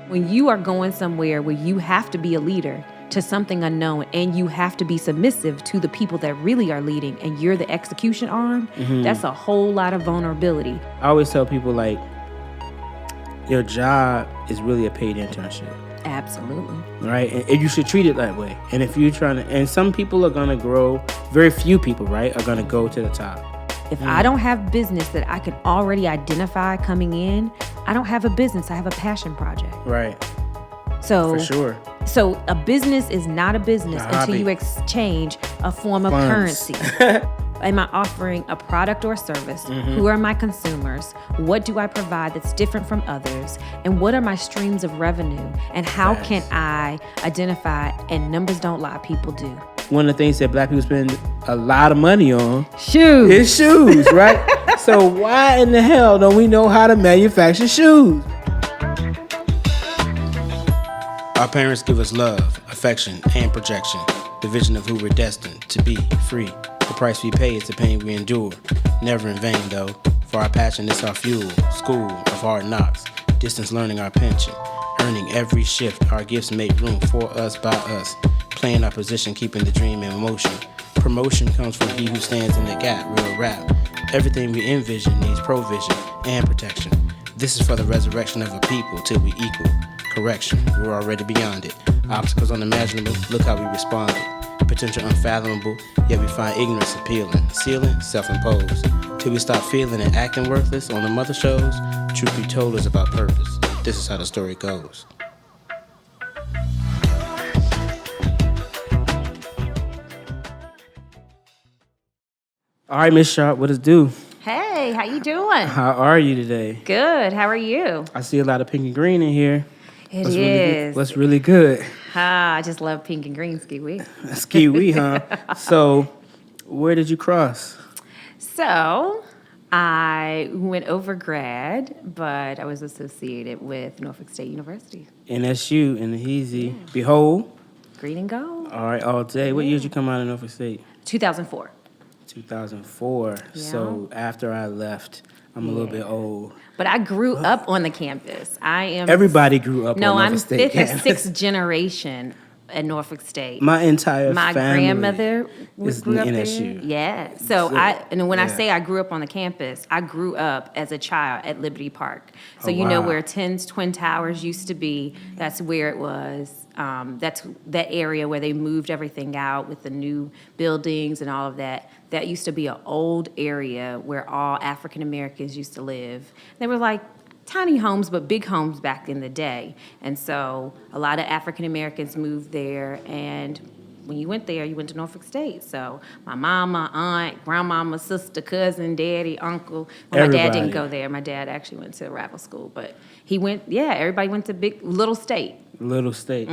When you are going somewhere where you have to be a leader to something unknown and you have to be submissive to the people that really are leading and you're the execution arm, that's a whole lot of vulnerability. I always tell people, like, your job is really a paid internship. Absolutely. Right? And you should treat it that way. And if you're trying to, and some people are going to grow, very few people, right, are going to go to the top. If I don't have business that I can already identify coming in, I don't have a business. I have a passion project. Right. So, for sure. So a business is not a business A until hobby. you exchange a form of Funds. currency. Am I offering a product or service? Who are my consumers? What do I provide that's different from others? And what are my streams of revenue? And how Yes. can I identify, and numbers don't lie, people do. One of the things that black people spend a lot of money on Shoes. is shoes, right? So why in the hell don't we know how to manufacture shoes? Our parents give us love, affection, and projection. The vision of who we're destined to be, free. The price we pay is the pain we endure. Never in vain, though. For our passion is our fuel. School of hard knocks. Distance learning our pension. Earning every shift. Our gifts make room for us by us. Playing our position, keeping the dream in motion. Promotion comes from he who stands in the gap. Real rap. Everything we envision needs provision and protection. This is for the resurrection of a people till we equal. Correction, we're already beyond it. Obstacles unimaginable, look how we responded. Potential unfathomable, yet we find ignorance appealing. Ceiling, self-imposed. Till we stop feeling and acting worthless on the mother shows, truth be told is about purpose. This is how the story goes. All right, Miss Sharp, what does do? Hey, how you doing? How are you today? Good. How are you? I see a lot of pink and green in here. It What's is. What's really good? I just love pink and green ski-wee. That's Kiwi, huh? So, where did you cross? So, I went over grad, but I was associated with Norfolk State University. NSU in the Easy. Behold. Green and gold. All right, all day. What year did you come out of Norfolk State? 2004. 2004. Yeah. So, after I left, I'm a little bit old. But I grew up on the campus. I am. Everybody grew up on Norfolk I'm State fifth or campus. sixth generation at Norfolk State. My entire My family grandmother is grew up NSU. there. Yeah. So when I say I grew up on the campus, I grew up as a child at Liberty Park. So Oh, you know wow. where Ten's Twin Towers used to be. That's where it was. That's that area where they moved everything out with the new buildings and all of that. That used to be an old area where all African Americans used to live. They were like tiny homes, but big homes back in the day. And so a lot of African Americans moved there. And when you went there, you went to Norfolk State. So my mama, aunt, grandmama, sister, cousin, daddy, uncle. Well, my dad didn't Everybody. go there. My dad actually went to rival school, but he went. Yeah, everybody went to little state. Little state.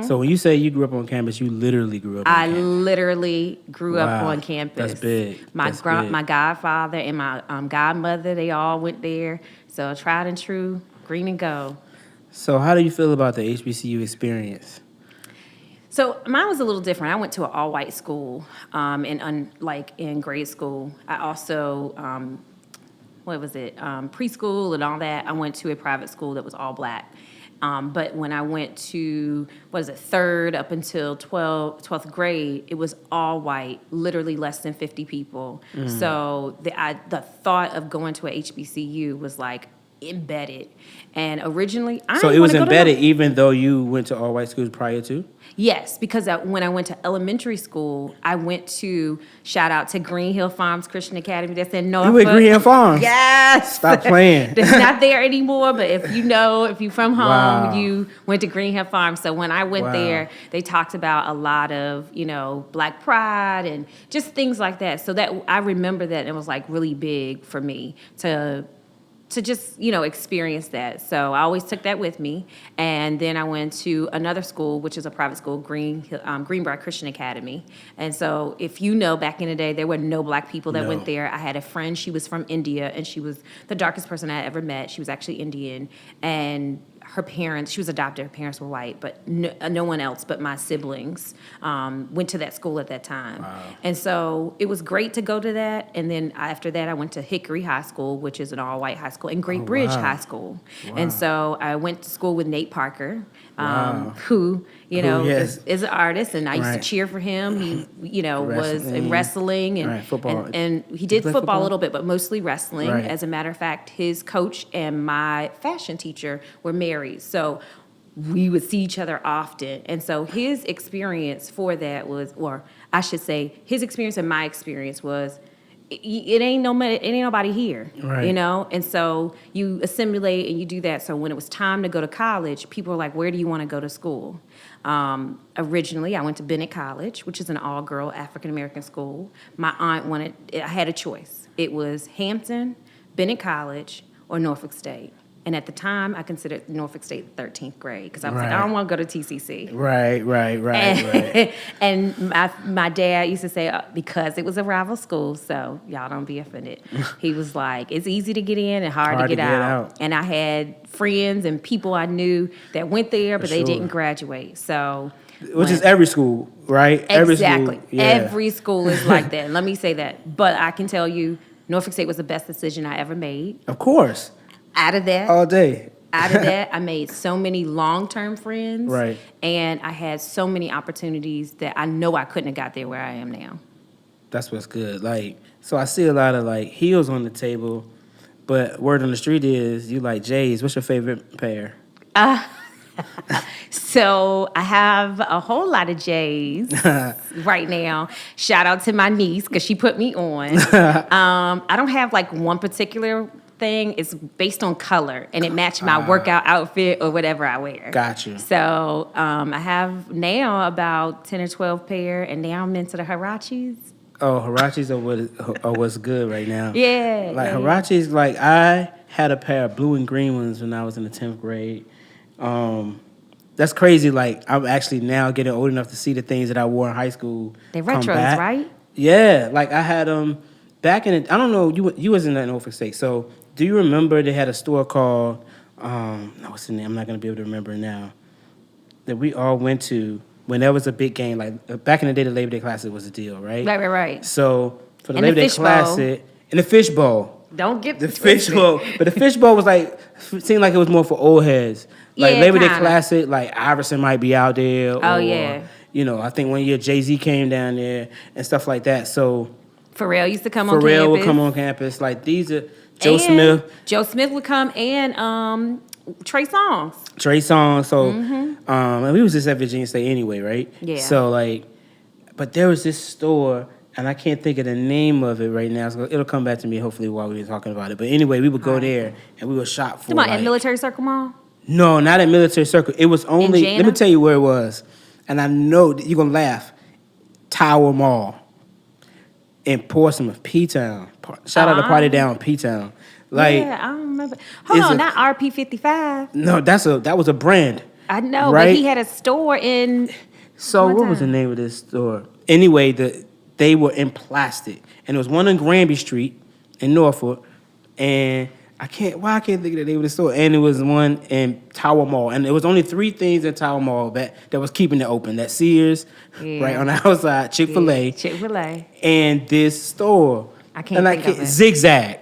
So, when you say you grew up on campus, you literally grew up on I campus. literally grew up Wow, on campus. that's big. My That's big. my godfather and my godmother, they all went there. So tried and true, green and gold. So, how do you feel about the HBCU experience? So mine was a little different. I went to an all-white school, like in grade school. I also, preschool and all that. I went to a private school that was all black. But when I went to, third up until 12th grade, it was all white, literally less than 50 people. So the thought of going to a HBCU was like embedded. And originally, I So, didn't it was wanna go to embedded even though you went to all white schools prior to? Yes, because when I went to elementary school, I went to, shout out to Green Hill Farms Christian Academy. That's in Norfolk. You went Green Hill Farms? Yes. Stop playing. It's not there anymore, but if you from home, Wow. you went to Green Hill Farms. So when I went Wow. there, they talked about a lot of, Black pride and just things like that. So that I remember that it was like really big for me to just, experience that. So I always took that with me. And then I went to another school, which is a private school, Greenbrier Christian Academy. And so if you know, back in the day, there were no black people that No. went there. I had a friend, she was from India, and she was the darkest person I ever met. She was actually Indian. And her parents, she was adopted, her parents were white, but no one else but my siblings went to that school at that time. Wow. And so it was great to go to that. And then after that, I went to Hickory High School, which is an all-white high school, and Great Bridge wow. High School. Wow. And so I went to school with Nate Parker, Wow. who, yes. is an artist, and I used Right. to cheer for him. He, was in Wrestling. wrestling and, Right, football. and he did play football football? a little bit, but mostly wrestling. Right. As a matter of fact, his coach and my fashion teacher were married. So we would see each other often. And so his experience for that was, or I should say, his experience and my experience was, it ain't nobody here, Right. And so you assimilate and you do that. So when it was time to go to college, people were like, where do you want to go to school? Originally, I went to Bennett College, which is an all-girl African-American school. My aunt I had a choice. It was Hampton, Bennett College, or Norfolk State. And at the time, I considered Norfolk State 13th grade because I was like, Right. I don't want to go to TCC. Right. And my dad used to say, because it was a rival school, so y'all don't be offended. He was like, it's easy to get in and hard to get out. And I had friends and people I knew that went there, but they sure. didn't graduate. So, Which is every school, right? Every exactly. school. Yeah. Every school is like that. Let me say that. But I can tell you, Norfolk State was the best decision I ever made. Of course. Out of that, All day. I made so many long-term friends. Right. And I had so many opportunities that I know I couldn't have got there where I am now. That's what's good. Like, so I see a lot of like heels on the table, but word on the street is you like J's. What's your favorite pair? So I have a whole lot of J's right now. Shout out to my niece because she put me on. I don't have like one particular thing. It's based on color and it matched my workout outfit or whatever I wear. Gotcha. So I have now about 10 or 12 pair, and now I'm into the Huaraches. Oh, Huaraches are what's good right now. Yeah. Like yeah. Huaraches, like I had a pair of blue and green ones when I was in the 10th grade. That's crazy. Like I'm actually now getting old enough to see the things that I wore in high school. They're come retros, back. right? Yeah. Like I had back in the, I don't know, you wasn't at Norfolk State. So do you remember they had a store called what's the name? I'm not gonna be able to remember now. That we all went to when there was a big game. Like back in the day, the Labor Day Classic was a deal, right? Right. So for the And the Labor Day fish bowl. Classic and the fish bowl. Don't get The twisted. fish bowl, but the fish bowl was like seemed like it was more for old heads. Like Yeah, Labor Day kinda. Classic, like Iverson might be out there. Oh, or, yeah. I think one year Jay-Z came down there and stuff like that. So Pharrell used to come on Pharrell campus. would come on campus. Like these are Joe And Smith, Joe Smith would come, and Trey Songz. Trey Songz. So and we was just at Virginia State anyway, right? Yeah. So like, but there was this store. And I can't think of the name of it right now. So it'll come back to me hopefully while we were talking about it. But anyway, we would go there and we would shop for Come on, like, at Military Circle Mall? No, not at Military Circle. It was only, Jana? let me tell you where it was. And I know that you're going to laugh. Tower Mall in Portsmouth, P-Town. Shout out to Party Down, P-Town. Like, Yeah, I don't remember. Hold on, not RP55. no, that was a brand. I know, Right? but he had a store in... So One what was the time. name of this store? Anyway, they were in plastic. And there was one on Granby Street in Norfolk. And I can't think of the name of the store. And it was one in Tower Mall. And there was only 3 things in Tower Mall that was keeping it open. That Sears, Yeah. right on the outside, Chick-fil-A, Chick-fil-A. and this store. I can't think of it. Zigzag.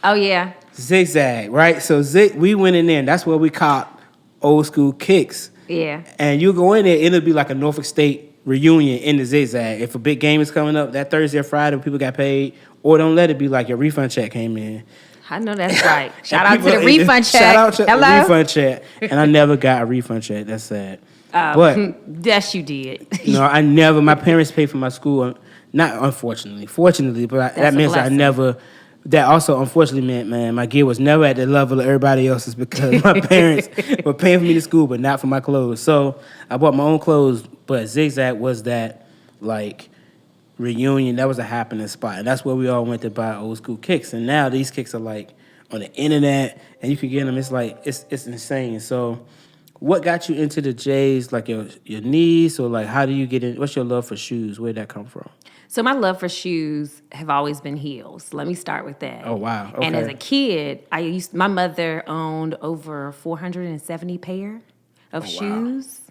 Oh, yeah. Zigzag, right? So we went in there, and that's where we caught old school kicks. Yeah. And you go in there, it'll be like a Norfolk State reunion in the Zigzag. If a big game is coming up that Thursday or Friday when people got paid, or don't let it be like your refund check came in. I know that's right. Shout And out to the people- refund check. Shout out to Hello? the refund check. And I never got a refund check. That's sad. But Yes, you did. my parents paid for my school. Not unfortunately. Fortunately, but that That's a means I blessing. that also unfortunately meant, man, my gear was never at the level of everybody else's because my parents were paying for me to school, but not for my clothes. So I bought my own clothes, but Zigzag was that, like, reunion. That was a happening spot. And that's where we all went to buy old school kicks. And now these kicks are, like, on the internet, and you can get them. It's, like, it's insane. So what got you into the J's, like, your niece, or, like, how do you get in? What's your love for shoes? Where'd that come from? So my love for shoes have always been heels. Let me start with that. Oh, wow. And as Okay. a kid, my mother owned over 470 pair of Oh, wow. shoes.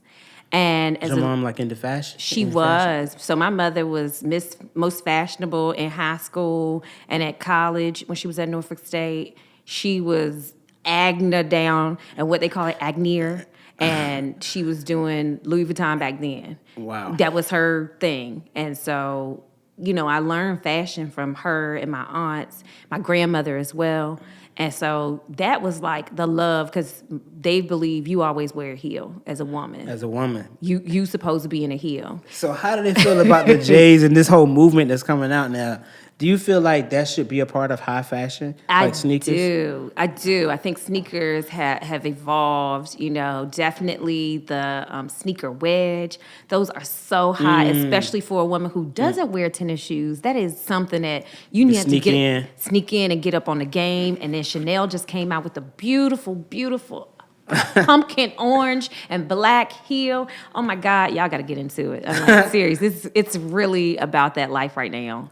And Is as your a mom like into fashion? she Into fashion? was. So my mother was Miss Most Fashionable in high school and at college when she was at Norfolk State. She was Agna down and what they call it, Agneer. And she was doing Louis Vuitton back then. Wow. That was her thing. And so, I learned fashion from her and my aunts, my grandmother as well. And so that was like the love because they believe you always wear a heel as a woman. As a woman. You supposed to be in a heel. So how do they feel about the J's and this whole movement that's coming out now? Do you feel like that should be a part of high fashion, like sneakers? I do. I think sneakers have evolved. Definitely the sneaker wedge. Those are so high, especially for a woman who doesn't wear tennis shoes. That is something that you need to sneak in and get up on the game. And then Chanel just came out with a beautiful, beautiful pumpkin orange and black heel. Oh my God, y'all got to get into it. I'm like, serious. It's really about that life right now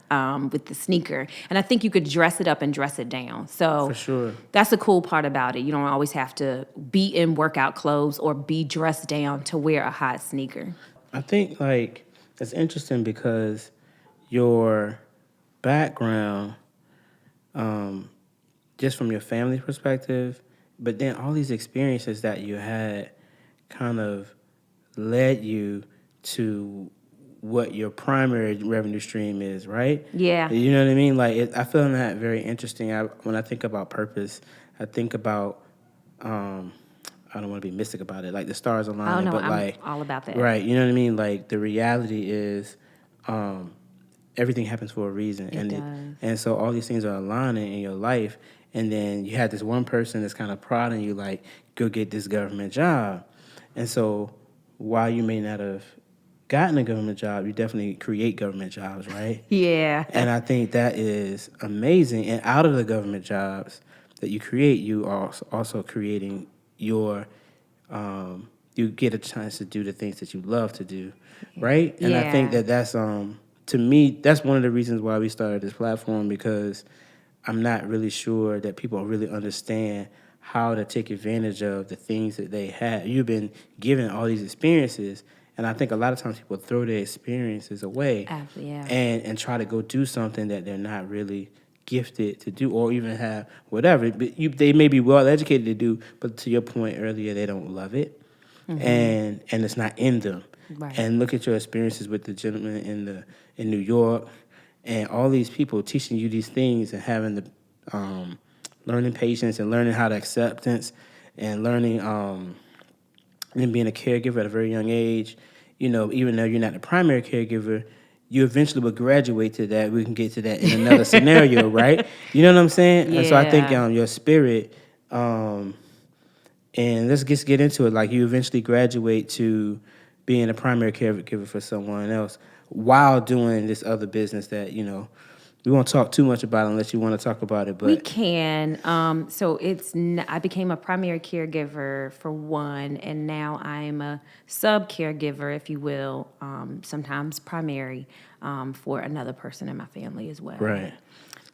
with the sneaker. And I think you could dress it up and dress it down. So For sure. That's the cool part about it. You don't always have to be in workout clothes or be dressed down to wear a hot sneaker. I think like it's interesting because your background, just from your family perspective, but then all these experiences that you had kind of led you to what your primary revenue stream is, right? Yeah. You know what I mean? Like, I feel that very interesting. When I think about purpose, I think about, I don't want to be mystic about it, like the stars aligning, but I'm all about that. Right, you know what I mean? Like, the reality is everything happens for a reason. It does. And so all these things are aligning in your life. And then you had this one person that's kind of prodding you, like, go get this government job. And so while you may not have gotten a government job, you definitely create government jobs, right? Yeah. And I think that is amazing. And out of the government jobs that you create, you are also creating your, you get a chance to do the things that you love to do, right? And I think that's, to me, that's one of the reasons why we started this platform, because I'm not really sure that people really understand how to take advantage of the things that they have. You've been given all these experiences, and I think a lot of times people throw their experiences away and try to go do something that they're not really gifted to do or even have whatever. But they may be well educated to do, but to your point earlier, they don't love it, and it's not in them. Right. And look at your experiences with the gentleman in New York. And all these people teaching you these things and having the learning patience and learning how to acceptance and learning and being a caregiver at a very young age. Even though you're not the primary caregiver, you eventually will graduate to that. We can get to that in another scenario, right? You know what I'm saying? Yeah. And so I think your spirit, and let's just get into it. Like, you eventually graduate to being a primary caregiver for someone else, while doing this other business that, we won't talk too much about unless you want to talk about it. But we can. So I became a primary caregiver for one, and now I'm a sub-caregiver, if you will, sometimes primary for another person in my family as well. Right.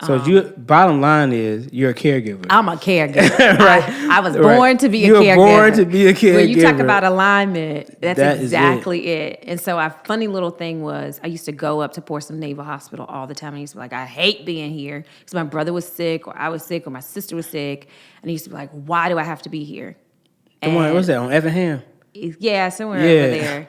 So bottom line is you're a caregiver. I'm a caregiver. Right. I was born to be a caregiver. You were born to be a caregiver. When you talk about alignment, that's That exactly it. And so a funny little thing was I used to go up to Portsmouth Naval Hospital all the time. I used to be like, I hate being here because my brother was sick or I was sick or my sister was sick. And I used to be like, why do I have to be here? What's that, on Effingham? Yeah, somewhere over there.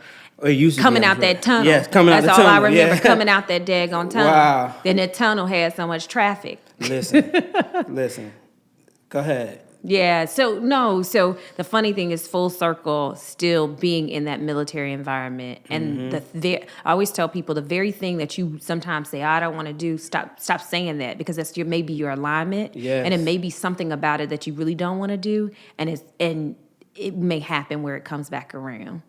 Coming out that tunnel. Yes, coming out the tunnel. That's all I remember, coming out that daggone tunnel. Wow. Then that tunnel had so much traffic. Listen. Go ahead. Yeah, so the funny thing is full circle still being in that military environment. And I always tell people the very thing that you sometimes say, I don't want to do, stop saying that, because that's maybe your alignment. Yes. And it may be something about it that you really don't want to do. And it may happen where it comes back around.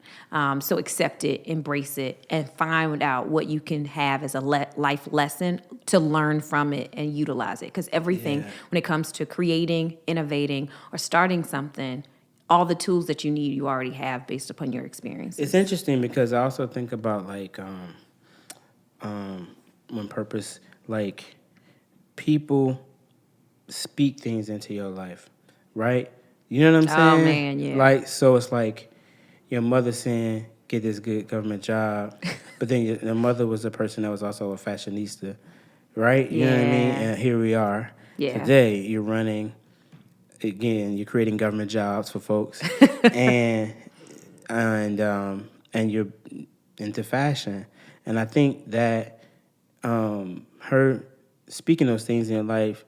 So accept it, embrace it, and find out what you can have as a life lesson to learn from it and utilize it. Because everything, when it comes to creating, innovating, or starting something, all the tools that you need, you already have based upon your experience. It's interesting because I also think about, like, when purpose, like, people speak things into your life, right? You know what I'm saying? Oh, man, yeah. Like, so it's like your mother saying, get this good government job, but then your mother was a person that was also a fashionista, right? You know what I mean? Yeah. And here we are. Yeah. Today, you're running, again, you're creating government jobs for folks, and you're into fashion. And I think that her speaking those things in your life,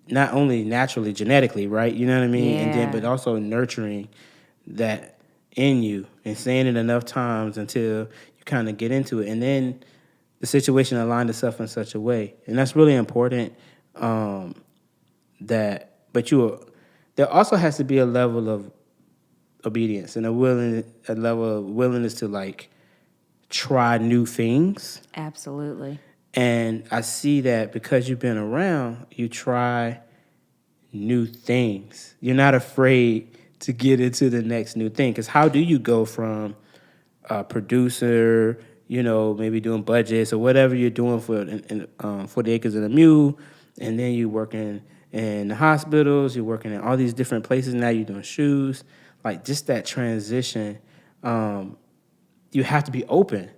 not only naturally, genetically, right? You know what I mean? And then, Yeah. but also nurturing that in you and saying it enough times until you kind of get into it. And then the situation aligned itself in such a way. And that's really important. There also has to be a level of obedience and a level of willingness to, like, try new things. Absolutely. And I see that because you've been around, you try new things. You're not afraid to get into the next new thing. Because how do you go from a producer, maybe doing budgets or whatever you're doing for the Acres and the Mule, and then you're working in the hospitals, you're working in all these different places, now you're doing shoes. Like, just that transition, you have to be open.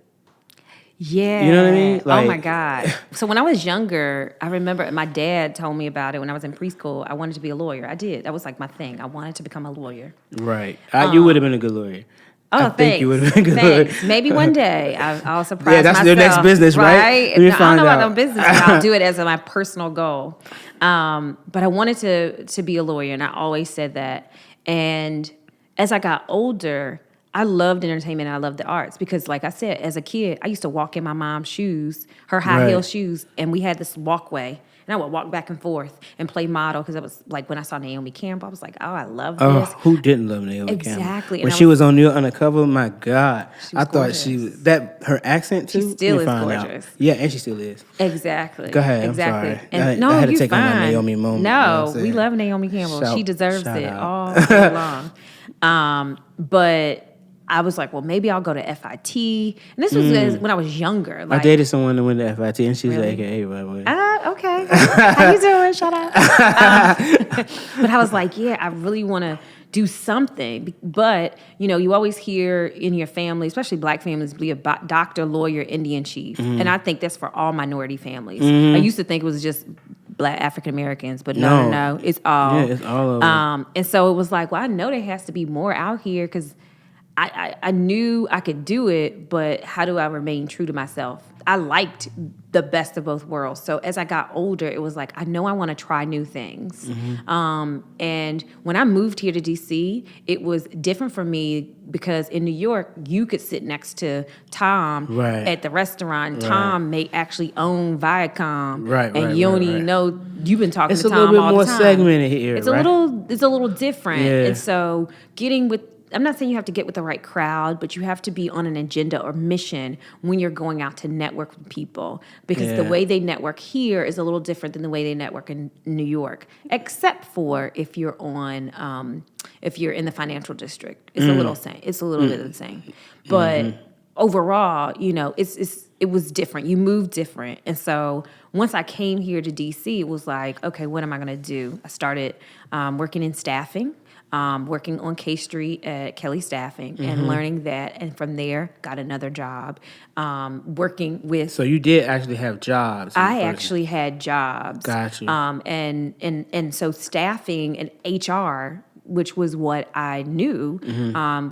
Yeah. You know what I mean? Oh, my God. So when I was younger, I remember my dad told me about it when I was in preschool. I wanted to be a lawyer. I did. That was like my thing. I wanted to become a lawyer. Right. You would have been a good lawyer. Oh, I think you would have been good. Thanks. Maybe one day I'll surprise myself. Yeah, that's their next business, right? I don't know about no business, but I'll do it as my personal goal. But I wanted to be a lawyer, and I always said that. And as I got older, I loved entertainment and I loved the arts because, like I said, as a kid, I used to walk in my mom's shoes, her high heel shoes, and we had this walkway. And I would walk back and forth and play model because it was like when I saw Naomi Campbell, I was like, oh, I love this. Who didn't love Naomi Campbell? Exactly. When she was on Neil Undercover, my God. I thought gorgeous. she was, her accent too? She still is gorgeous. gorgeous. Yeah, and she still is. Exactly. Go ahead, exactly. I'm sorry. And I had to you're take on my fine. Naomi moment. No, you know we love Naomi Campbell. She deserves shout it out. all day long. But I was like, well, maybe I'll go to FIT. And this was when I was younger. Like, I dated someone that went to FIT, and she's Really? like, hey, by the way. Okay. How you doing? Shout out. But I was like, yeah, I really want to do something. But, you always hear in your family, especially black families, be a doctor, lawyer, Indian chief. And I think that's for all minority families. I used to think it was just Black African Americans, but no, it's all. Yeah, it's all of them. And so it was like, well, I know there has to be more out here because I knew I could do it, but how do I remain true to myself? I liked the best of both worlds. So as I got older, it was like, I know I want to try new things. And when I moved here to DC, it was different for me because in New York, you could sit next to Tom at the restaurant. Tom may actually own Viacom. And you don't even know you've been talking to Tom all the time. It's a little bit more segmented here, It's a little different. Yeah. And so I'm not saying you have to get with the right crowd, but you have to be on an agenda or mission when you're going out to network with people. Because the way they network here is a little different than the way they network in New York, except for if you're if you're in the financial district. It's a little same. It's a little bit of the same. But overall, it was different. You moved different. And so once I came here to DC, it was like, okay, what am I going to do? I started working in staffing. Working on K Street at Kelly Staffing and learning that. And from there, got another job working with... So you did actually have jobs. I actually had jobs. Gotcha. And so staffing and HR, which was what I knew,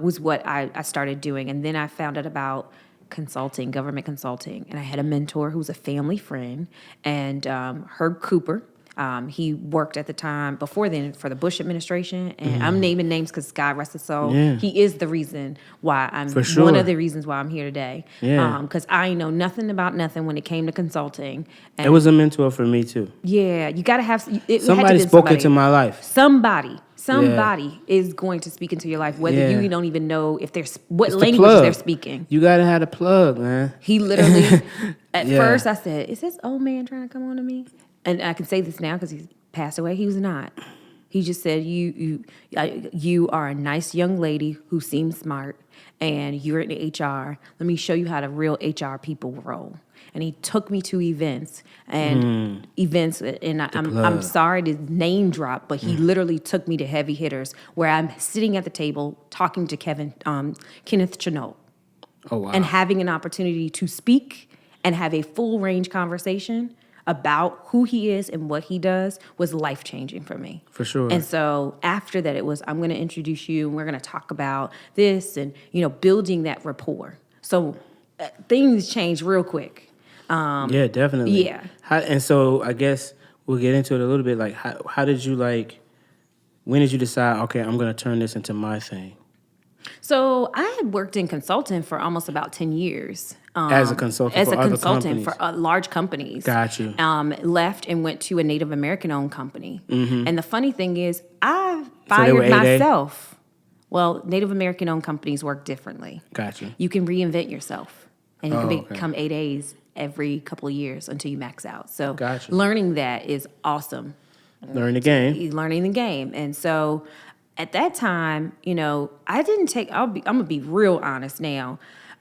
was what I started doing. And then I found out about consulting, government consulting. And I had a mentor who was a family friend, and Herb Cooper. He worked at the time before then for the Bush administration, and I'm naming names because God rest his soul. Yeah. He is the reason why I'm one of the reasons why I'm here today. Yeah. Because I know nothing about nothing when it came to consulting. And it was a mentor for me too. Yeah, you got to have somebody spoke into my life. Somebody is going to speak into your life, whether you don't even know if what language they're speaking. You gotta have a plug, man. He literally, at first I said, "Is this old man trying to come on to me?" And I can say this now because he's passed away. He was not. He just said, you are a nice young lady who seems smart, and you're in HR. Let me show you how the real HR people roll. And he took me to events, and I'm sorry to name drop, but he literally took me to heavy hitters where I'm sitting at the table talking to Kenneth Chenault. Oh, wow. And having an opportunity to speak and have a full range conversation about who he is and what he does was life-changing for me. For sure. And so after that, it was, I'm going to introduce you, and we're going to talk about this and, building that rapport. So things change real quick. Yeah, definitely. Yeah. And so I guess we'll get into it a little bit. Like, how did you, when did you decide, okay, I'm going to turn this into my thing? So I had worked in consulting for almost about 10 years. As a consultant for other companies? For large companies. Got you. Left and went to a Native American-owned company. Mm-hmm. And the funny thing is, I So they were fired 8A? myself. Well, Native American-owned companies work differently. Got you. You can reinvent yourself, and you can okay. become 8As every couple of years until you max out. So Gotcha. learning that is awesome. Learn the game. Learning the game. And so at that time, I didn't take, I'm going to be real honest now.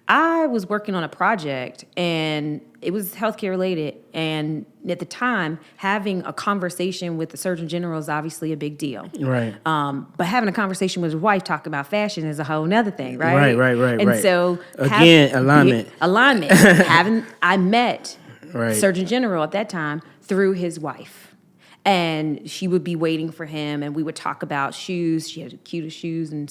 I was working on a project, and it was healthcare related. And at the time, having a conversation with the Surgeon General is obviously a big deal. Right. But having a conversation with his wife talking about fashion is a whole nother thing, right? Right. And so again, alignment. I met Right. Surgeon General at that time through his wife. And she would be waiting for him, and we would talk about shoes. She had the cutest shoes, and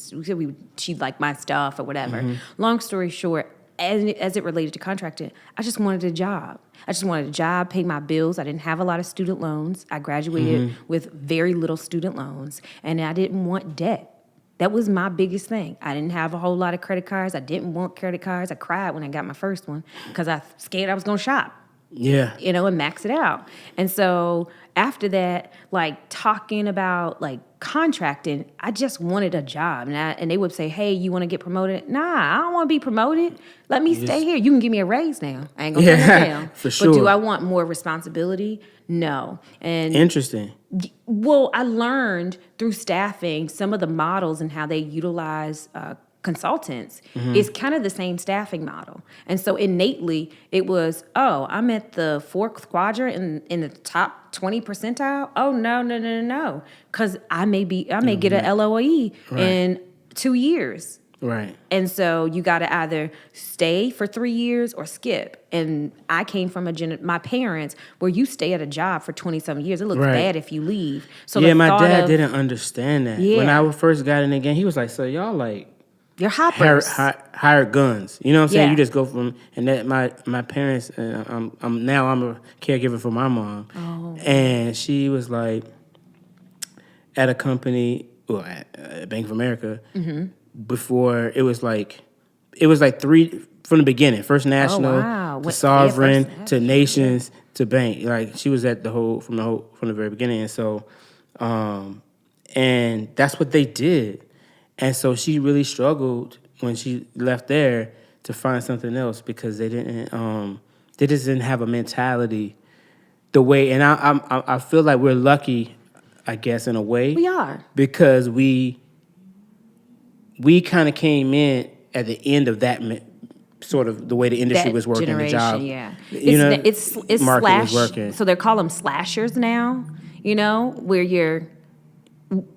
she liked my stuff or whatever. Mm-hmm. Long story short, as it related to contracting, I just wanted a job. I just wanted a job, pay my bills. I didn't have a lot of student loans. I graduated with very little student loans, and I didn't want debt. That was my biggest thing. I didn't have a whole lot of credit cards. I didn't want credit cards. I cried when I got my first one because I scared I was going to shop. Yeah. And max it out. And so after that, talking about contracting, I just wanted a job. And they would say, hey, you want to get promoted? Nah, I don't want to be promoted. Let me stay here. You can give me a raise now. I ain't going to turn that down. For sure. But do I want more responsibility? No. And Interesting. well, I learned through staffing some of the models and how they utilize consultants is kind of the same staffing model. And so innately it was, I'm at the fourth quadrant in the top 20 percentile. Oh, no. Because I may get an LOE in 2 years. Right. And so you got to either stay for 3 years or skip. And I came from my parents, where you stay at a job for 20-some years. It looks bad if you leave. So my dad didn't understand that. Yeah. When I first got in again, he was like, so y'all you're hoppers. Hired guns. You know what I'm saying? Yeah. You just go from, and that my parents, I'm a caregiver for my mom. Oh. And she was like, at a company, at Bank of America, before it was three from the beginning. First National, to Sovereign, to Nations, to Bank. She was at from the very beginning. And so, and that's what they did. And so she really struggled when she left there to find something else because they just didn't have a mentality the way. And I feel like we're lucky, I guess, in a way. We are. Because we kind of came in at the end of that sort of the way the industry was working, the job. Yeah. It's market slash, was working. So they call them slashers now, where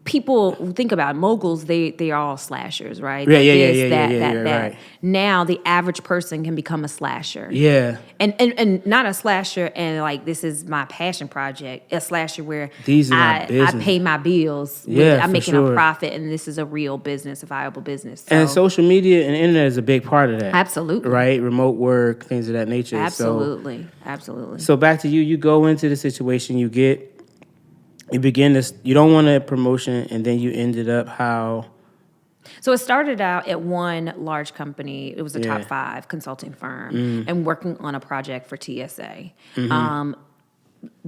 people think about moguls, they're all slashers, right? Yeah, right. Now the average person can become a slasher. Yeah. And not a slasher and this is my passion project, a slasher where these are my business. I pay my bills. I'm making a profit, and this is a real business, a viable business. So. And social media and internet is a big part of that. Absolutely. Right? Remote work, things of that nature. Absolutely. So back to you go into the situation, you begin this, you don't want a promotion, and then you ended up how? So it started out at one large company. It was a top 5 consulting firm and working on a project for TSA.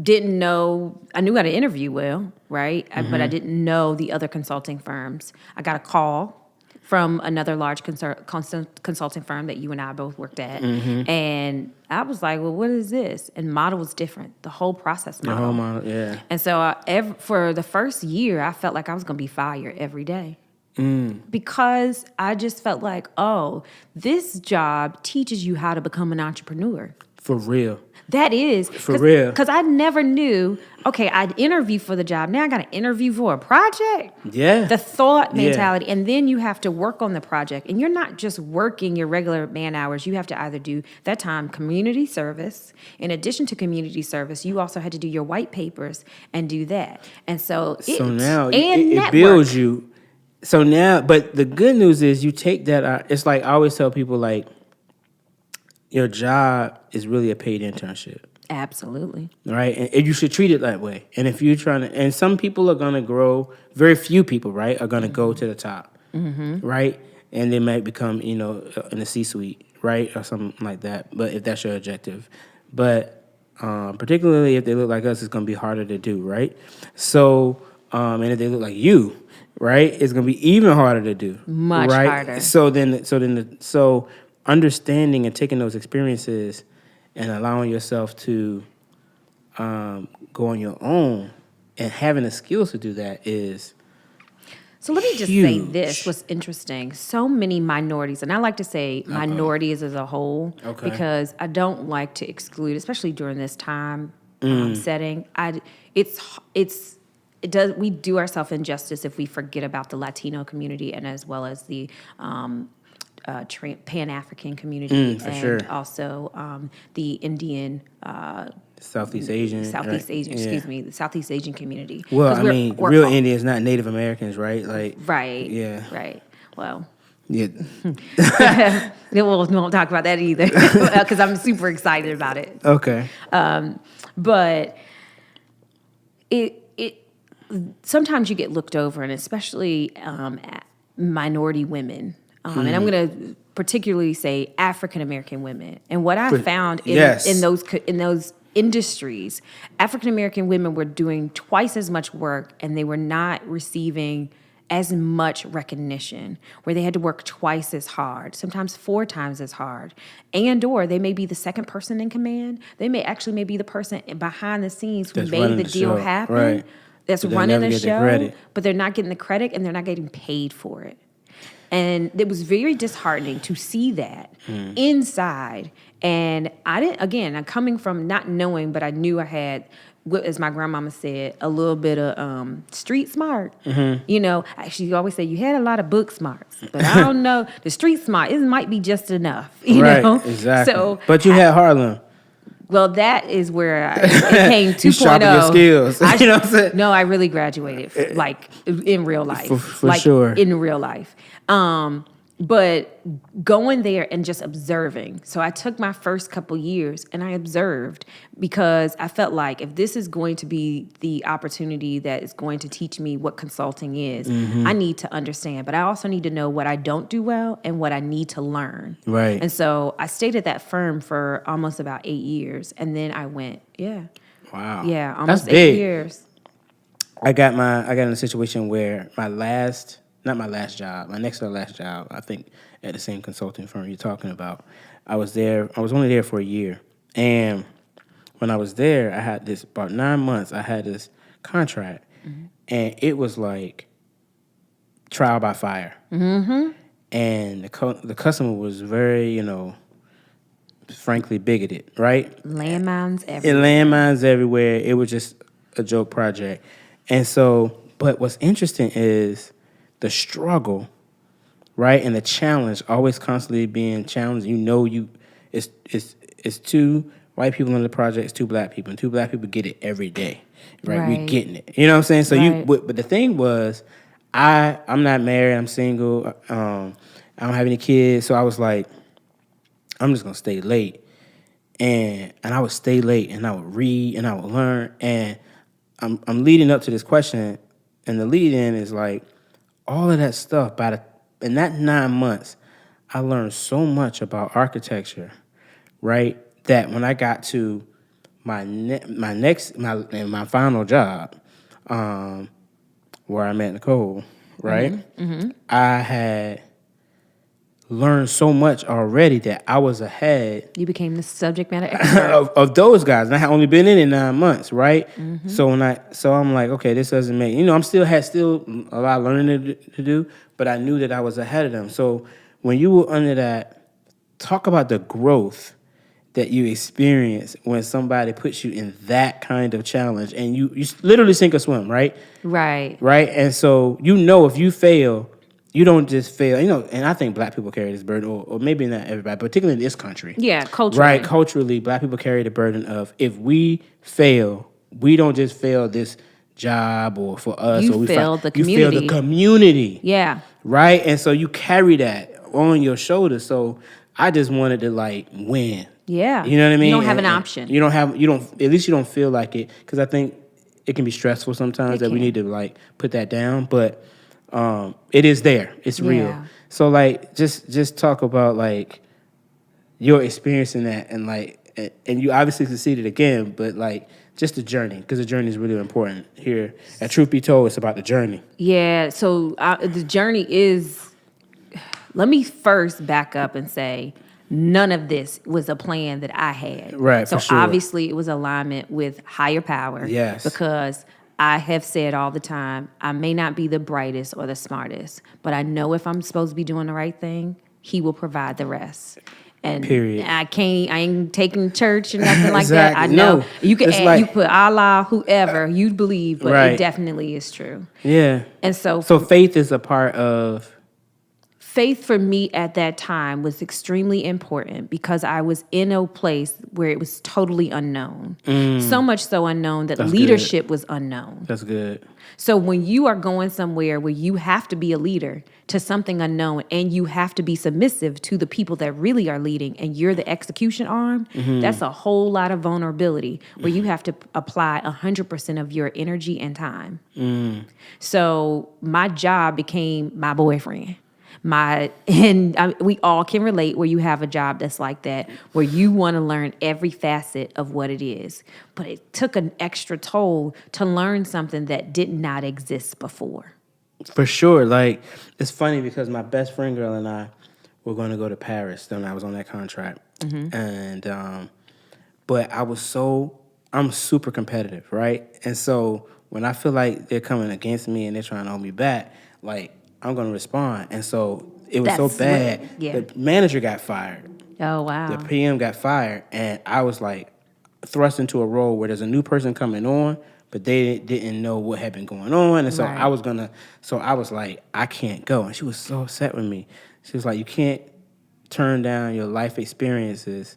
Didn't know, I knew how to interview well, right? But I didn't know the other consulting firms. I got a call from another large consulting firm that you and I both worked at. And I was like, well, what is this? And model was different, the whole process model. The whole model, yeah. And so for the first year, I felt like I was going to be fired every day. Because I just felt like, oh, this job teaches you how to become an entrepreneur. For real. That is. For real. Because I never knew, okay, I'd interview for the job. Now I got to interview for a project. Yeah. The thought mentality. And then you have to work on the project. And you're not just working your regular man hours. You have to either do, that time, community service. In addition to community service, you also had to do your white papers and do that. And so now and it builds you. So now, but the good news is you take that, it's like I always tell people, like, your job is really a paid internship. Absolutely. Right? And you should treat it that way. And if you're trying to, and some people are going to grow, very few people, right, are going to go to the top, right? And they might become, in the C-suite, right, or something like that, but if that's your objective. But particularly if they look like us, it's going to be harder to do, right? So, and if they look like you, right, it's going to be even harder to do. Much harder. So understanding and taking those experiences and allowing yourself to go on your own and having the skills to do that is So let me just say this, what's interesting. So many minorities, and I like to say minorities as a whole, because I don't like to exclude, especially during this time setting. We do ourselves injustice if we forget about the Latino community and as well as the Pan-African community and also the Indian Southeast Asian, the Southeast Asian community. Well, real Indians, not Native Americans, right? Like, right. Yeah. Right. Well. Yeah. We won't talk about that either because I'm super excited about it. Okay. But it sometimes you get looked over, and especially at minority women. And I'm going to particularly say African American women. And what I found in those industries, African American women were doing twice as much work, and they were not receiving as much recognition, where they had to work twice as hard, sometimes 4 times as hard, or they may be the second person in command. They may be the person behind the scenes who made the deal happen. Right. That's running the show, but they're not getting the credit and they're not getting paid for it. And it was very disheartening to see that inside. And I didn't, again, I'm coming from not knowing, but I knew I had, as my grandmama said, a little bit of street smart. She always said, you had a lot of book smarts, but I don't know, the street smart, it might be just enough, you know? Exactly. So, but you had Harlem. Well, that is where it came 2.0. You sharpened your skills. You know what I'm saying? No, I really graduated, like, in real life. For sure. In real life. But going there and just observing. So I took my first couple years and I observed, because I felt like if this is going to be the opportunity that is going to teach me what consulting is, I need to understand. But I also need to know what I don't do well and what I need to learn. Right. And so I stayed at that firm for almost about 8 years. And then I went, Wow. Yeah, almost That's 8 big. years. I got in a situation where my next to the last job, I think at the same consulting firm you're talking about, I was only there for a year. And when I was there, I had about 9 months, I had this contract. And it was like trial by fire. And the customer was very, frankly bigoted, right? Landmines everywhere. It was just a joke project. And so, but what's interesting is the struggle, right, and the challenge, always constantly being challenged. It's 2 white people on the project, it's 2 black people, and 2 black people get it every day, right? We're getting it. You know what I'm saying? So but the thing was, I'm not married, I'm single, I don't have any kids, so I was like, I'm just gonna stay late, and I would stay late, and I would read, and I would learn, and I'm leading up to this question, and the lead in is like, all of that stuff, in that 9 months, I learned so much about architecture, right? That when I got to my final job, where I met Nicole, right? I had learned so much already that I was ahead You became the subject matter expert. of those guys. And I had only been in it 9 months, right? So I'm like, okay, this doesn't make, I'm still a lot of learning to do, but I knew that I was ahead of them. So when you were under that, talk about the growth that you experience when somebody puts you in that kind of challenge, and you literally sink or swim, right? Right. Right? And so if you fail, you don't just fail, and I think black people carry this burden, or maybe not everybody, particularly in this country. Yeah, culturally. Right, culturally, black people carry the burden of, if we fail, we don't just fail this job or for us. You failed the community. You fail the community. Yeah. Right? And so you carry that on your shoulders. So I just wanted to, win. Yeah. You know what I mean? You don't have an option. At least you don't feel like it, because I think it can be stressful sometimes we need to, put that down. But it is there. It's real. Yeah. So just talk about your experience in that, and you obviously succeeded again, but just the journey, because the journey is really important here. At Truth Be Told, it's about the journey. Yeah. So the journey is. Let me first back up and say, none of this was a plan that I had. Right. So for sure. obviously it was alignment with higher power. Yes. Because I have said all the time, I may not be the brightest or the smartest, but I know if I'm supposed to be doing the right thing, he will provide the rest. And Period. I ain't taking church or nothing like Exactly. that. I know No. you can It's add, you put Allah, whoever you believe, but Right. it definitely is true. Yeah. And so faith is a part of. faith for me at that time was extremely important because I was in a place where it was totally unknown. So much so unknown that That's leadership was unknown. That's good. So when you are going somewhere where you have to be a leader to something unknown and you have to be submissive to the people that really are leading and you're the execution arm, that's a whole lot of vulnerability where you have to apply 100% of your energy and time. So my job became my boyfriend. We all can relate where you have a job that's like that, where you want to learn every facet of what it is. But it took an extra toll to learn something that did not exist before. For sure. It's funny because my best friend girl and I were going to go to Paris when I was on that contract. And, but I'm super competitive, right? And so when I feel like they're coming against me and they're trying to hold me back, I'm going to respond. And so it was so bad. The manager got fired. Oh, wow. The PM got fired. And I was thrust into a role where there's a new person coming on, but they didn't know what had been going on. And so Right. I was like, I can't go. And she was so upset with me. She was like, you can't turn down your life experiences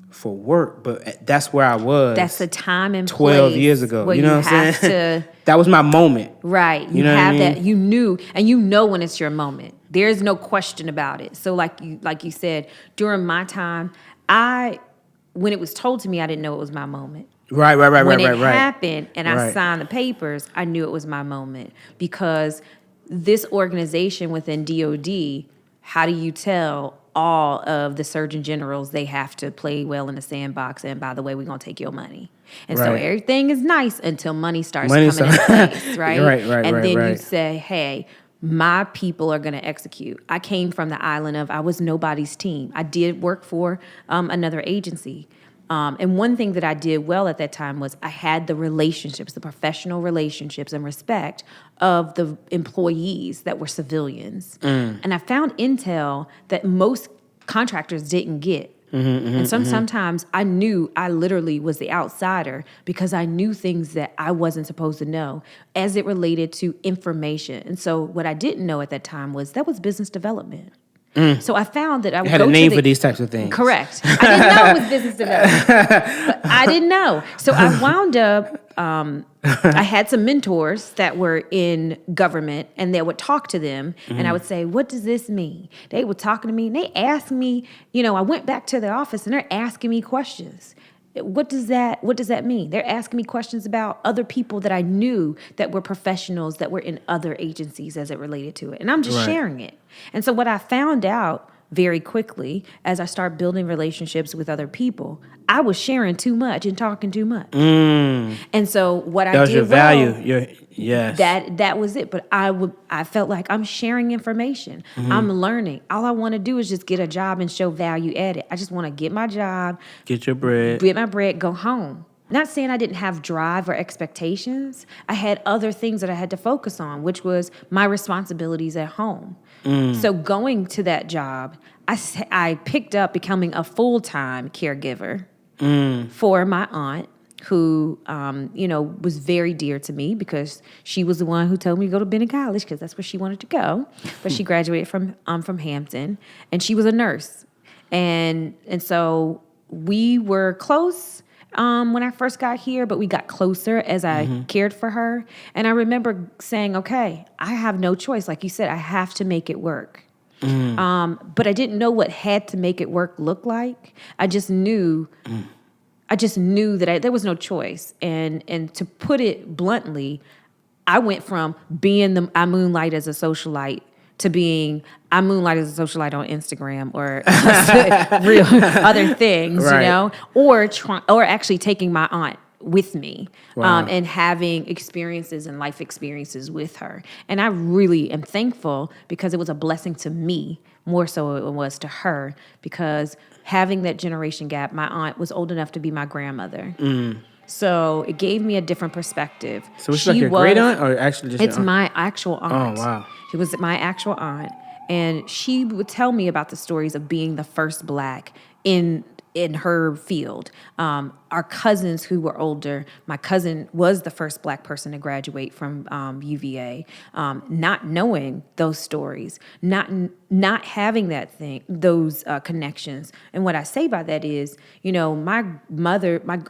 for work, but that's where I was. That's the time and 12 place years ago. where You know what I'm have saying? to, That was my moment. right. You know what I have mean? that. You knew, and you know when it's your moment. There's no question about it. So like you said, during my time, when it was told to me, I didn't know it was my moment. Right. When it happened and I Right. signed the papers, I knew it was my moment because this organization within DOD, how do you tell all of the surgeon generals they have to play well in the sandbox? And by the way, we're going to take your money. And so Right. everything is nice until money starts coming into place, right? And then you say, hey, my people are going to execute. I came from the island of I was nobody's team. I did work for another agency. And one thing that I did well at that time was I had the relationships, the professional relationships and respect of the employees that were civilians. And I found intel that most contractors didn't get. And sometimes I knew I literally was the outsider because I knew things that I wasn't supposed to know as it related to information. And so what I didn't know at that time was that was business development. So I found that I would had go a name to for these types of things. Correct. I didn't know it was business development, but I didn't know. So I wound up, I had some mentors that were in government and they would talk to them and I would say, what does this mean? They were talking to me and they asked me, I went back to their office and they're asking me questions. What does that mean? They're asking me questions about other people that I knew that were professionals that were in other agencies as it related to it. And I'm just sharing it. And so what I found out very quickly as I started building relationships with other people, I was sharing too much and talking too much. And so what I did That was your value. Yes. That was it. But I felt like I'm sharing information. I'm learning. All I want to do is just get a job and show value added. I just want to get my job, Get your bread. get my bread, go home. Not saying I didn't have drive or expectations. I had other things that I had to focus on, which was my responsibilities at home. So going to that job, I picked up becoming a full-time caregiver for my aunt, who, was very dear to me because she was the one who told me to go to Bennett College because that's where she wanted to go. But she graduated from Hampton, and she was a nurse. And so we were close when I first got here, but we got closer as I cared for her. And I remember saying, okay, I have no choice. Like you said, I have to make it work. But I didn't know what had to make it work looked like. I just knew that there was no choice. And to put it bluntly, I went from being I moonlight as a socialite to being I moonlight as a socialite on Instagram or real other things, Right. or actually taking my aunt with me Wow. and having experiences and life experiences with her. And I really am thankful because it was a blessing to me more so it was to her, because having that generation gap, my aunt was old enough to be my grandmother. So it gave me a different perspective. So it's like your great aunt or actually just It's your aunt? my actual aunt. Oh, wow. She was my actual aunt. And she would tell me about the stories of being the first Black in her field. Our cousins who were older, my cousin was the first Black person to graduate from UVA, not knowing those stories, not having those connections. And what I say by that is, my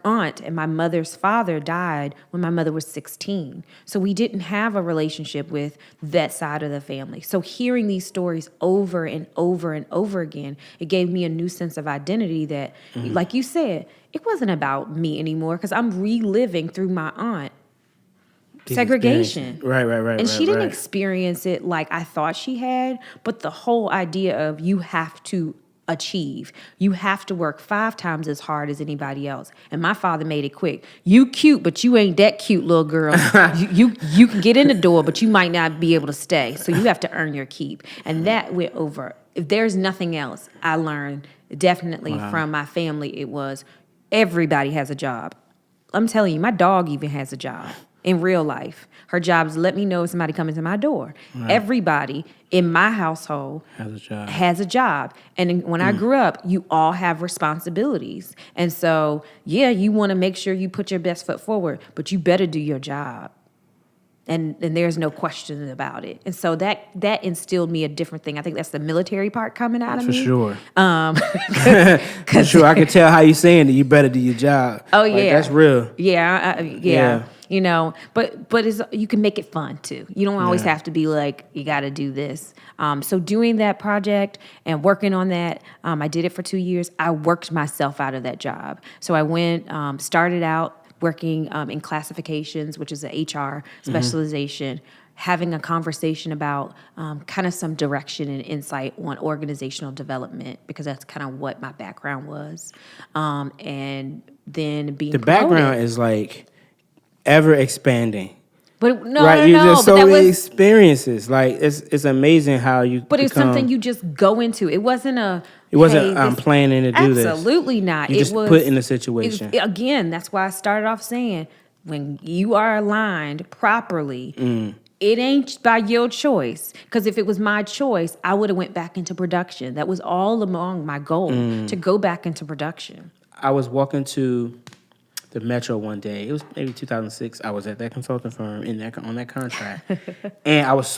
aunt and my mother's father died when my mother was 16. So we didn't have a relationship with that side of the family. So hearing these stories over and over and over again, it gave me a new sense of identity that, like you said, it wasn't about me anymore because I'm reliving through my aunt segregation. Right. And she didn't experience it like I thought she had, but the whole idea of you have to achieve. You have to work 5 times as hard as anybody else. And my father made it quick. You cute, but you ain't that cute, little girl. you can get in the door, but you might not be able to stay. So you have to earn your keep. And that went over. If there's nothing else I learned definitely from my family, it was everybody has a job. I'm telling you, my dog even has a job in real life. Her job is to let me know if somebody coming to my door. Right. Everybody in my household has a job. And when I grew up, you all have responsibilities. And so, you want to make sure you put your best foot forward, but you better do your job. And there's no question about it. And so that instilled me a different thing. I think that's the military part coming out of me. For sure. For sure. I can tell how you're saying that you better do your job. Oh, like, yeah. That's real. Yeah. But you can make it fun, too. You don't always have to be like, you got to do this. So doing that project and working on that, I did it for 2 years. I worked myself out of that job. So I went, started out working in classifications, which is an HR specialization, having a conversation about kind of some direction and insight on organizational development, because that's kind of what my background was. And then being the promoted. background is like ever expanding. But There's so but many experiences. Like it's amazing how you. But it's something you just go into. It wasn't I'm planning to do this. Absolutely not. You just put in the situation. Again, that's why I started off saying, when you are aligned properly, it ain't by your choice. Because if it was my choice, I would have went back into production. That was all along my goal, to go back into production. I was walking to the Metro one day. It was maybe 2006. I was at that consulting firm on that contract. And I was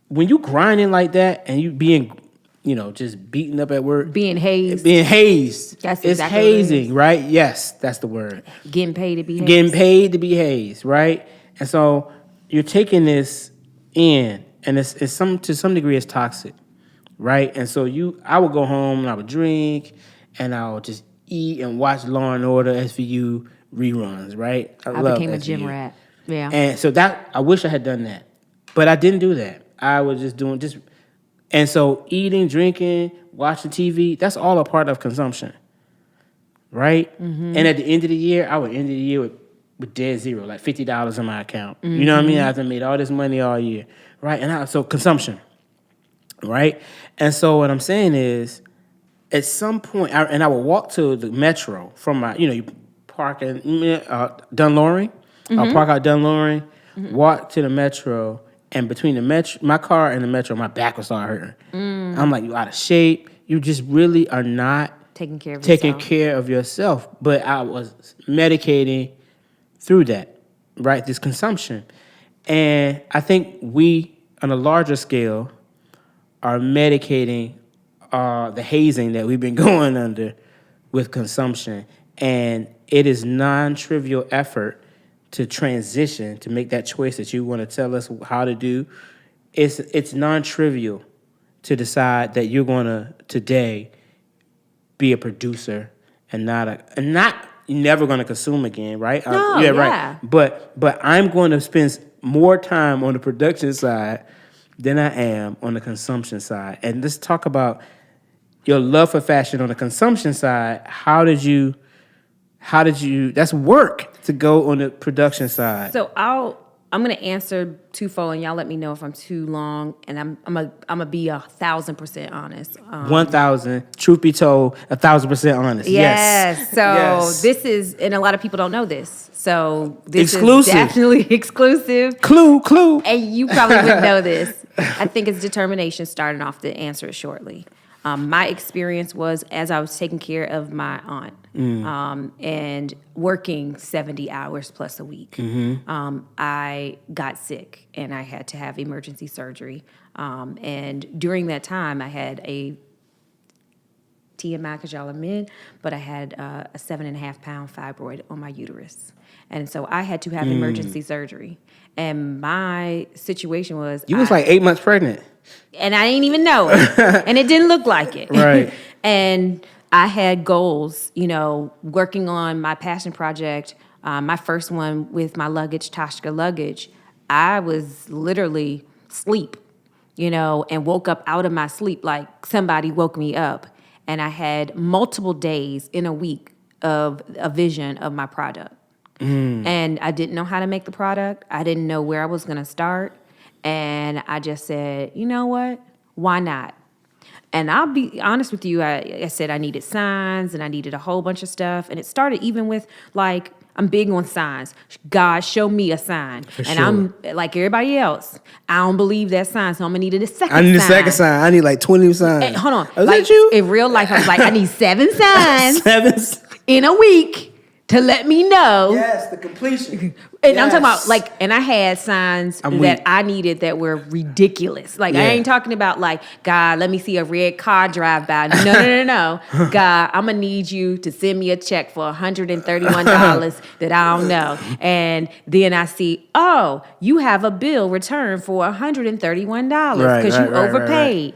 when you grinding like that and you being, just beaten up at work. Being hazed. That's exactly hazing, right? Yes, that's the word. Getting paid to be hazed. Getting paid to be hazed, right? And so you're taking this in, and it's to some degree it's toxic, right? And so I would go home and I would drink, and I would just eat and watch Law and Order, SVU reruns, right? I became a gym rat. Yeah. And so I wish I had done that, but I didn't do that. I was just doing and so eating, drinking, watching TV, that's all a part of consumption, right? Mm-hmm. And at the end of the year, I would end the year with dead zero, like $50 in my account. You know what I mean? After I made all this money all year, right? And so consumption, right? And so what I'm saying is, at some point, I would walk to the metro from my, you park in Dunloring. I'll park out Dunloring, walk to the metro, and between the metro, my car and the metro, my back would start hurting. I'm like, you out of shape. You just really are not Taking care of taking yourself. care of yourself. But I was medicating through that, right? This consumption. And I think we, on a larger scale, are medicating the hazing that we've been going under with consumption. And it is non-trivial effort to transition, to make that choice that you want to tell us how to do. It's non-trivial to decide that you're going to today be a producer and not never going to consume again, right? No, yeah, yeah. right. But I'm going to spend more time on the production side than I am on the consumption side. And let's talk about your love for fashion on the consumption side. How did you? That's work to go on the production side. So I'm gonna answer twofold, and y'all let me know if I'm too long. And I'm gonna be 1,000% honest. 1,000. Truth be told, 1,000% honest. Yes. So Yes. this is, and a lot of people don't know this. So this Exclusive. is definitely exclusive. Clue. And you probably wouldn't know this. I think it's determination, starting off to answer it shortly. My experience was as I was taking care of my aunt and working 70 hours plus a week, I got sick and I had to have emergency surgery. And during that time, I had a TMI because y'all are men, but I had a 7.5 pound fibroid on my uterus. And so I had to have emergency surgery. And my situation was You was like 8 months pregnant. and I didn't even know it. And it didn't look like it. Right. And I had goals, working on my passion project, my first one with my luggage, Toshka Luggage. I was literally asleep, and woke up out of my sleep like somebody woke me up. And I had multiple days in a week of a vision of my product. And I didn't know how to make the product. I didn't know where I was going to start. And I just said, you know what? Why not? And I'll be honest with you. I said I needed signs and I needed a whole bunch of stuff. And it started even with I'm big on signs. God, show me a sign. For and sure. I'm like everybody else. I don't believe that sign, so I'm gonna need a second sign. I need a second sign. I need like 20 signs. And, hold on. Was that you? In real life, I was like, I need 7 signs 7. in a week to let me know. Yes, the completion. And I'm talking about and I had signs that I needed that were ridiculous. I ain't talking about God, let me see a red car drive by. No. God, I'm gonna need you to send me a check for $131 that I don't know. And then I see, oh, you have a bill returned for $131 because you overpaid.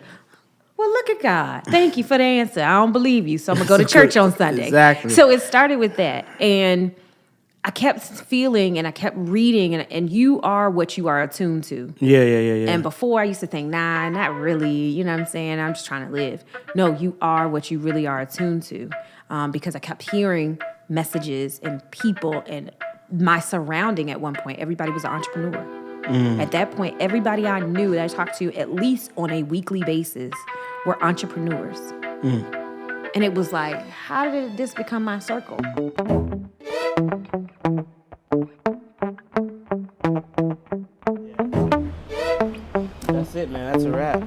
Well, look at God. Thank you for the answer. I don't believe you, so I'm going to go to church on Sunday. Exactly. So it started with that. And I kept feeling and I kept reading, and you are what you are attuned to. Yeah. And before I used to think, nah, not really. You know what I'm saying? I'm just trying to live. No, you are what you really are attuned to. Because I kept hearing messages and people and my surrounding at one point. Everybody was an entrepreneur. At that point, everybody I knew that I talked to at least on a weekly basis were entrepreneurs. And it was like, how did this become my circle? That's it, man. That's a wrap.